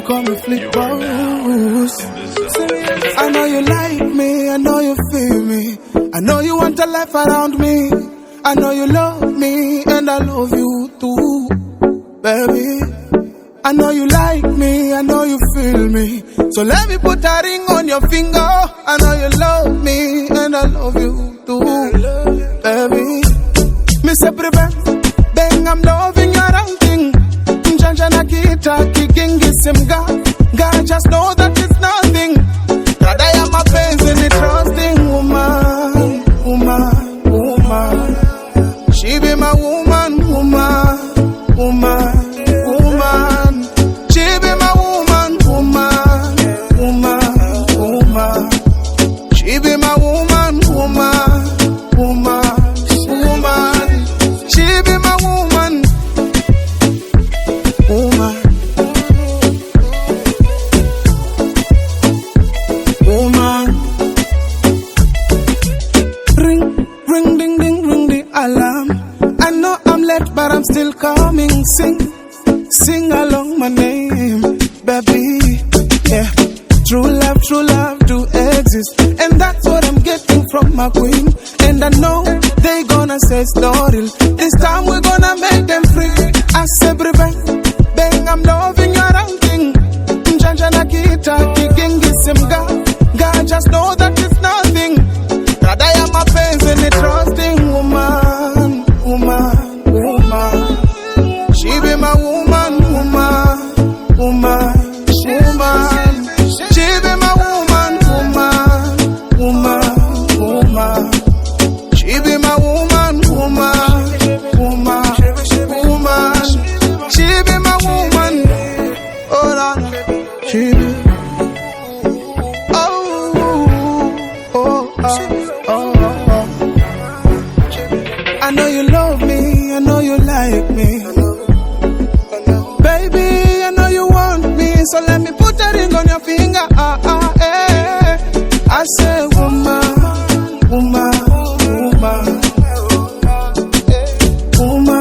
Now call me Pllllz. I know you like me, I know you feel me. I know you want a life around me. I know you love me, and I love you too, baby. I know you like me, I know you feel me. So let me put a ring on your finger. I know you love me, and I love you too, baby. Me say prevent, bang, I'm loving your outing. Njanja kita kikingi simga. God just know that it's nothing. That I am a person, a trusting woman, woman, woman. She be my woman, woman, woman, woman. She be my woman, woman, woman, woman. She be my woman, woman, woman, woman. She be my woman, woman, woman. Ring, ring, ding, ding, ring the alarm. I know I'm late, but I'm still coming. Sing, sing along my name, baby. Yeah, true love do exist, and that's what I'm getting from my queen. And I know they gonna say it's not real. This time we're gonna make them free. I say, bang, bang, I'm loving your outing. Njanja kita kikingi simga. God just know that it's nothing. That I am a person, a trusting woman, woman, woman. She be my woman, woman, woman, woman. She be my woman, woman, woman, woman. She be my woman, woman, woman, woman. She be my woman. Oh Lord, she be. I know you love me, I know you like me. Baby, I know you want me, so let me put a ring on your finger. I say woman, woman, woman, woman.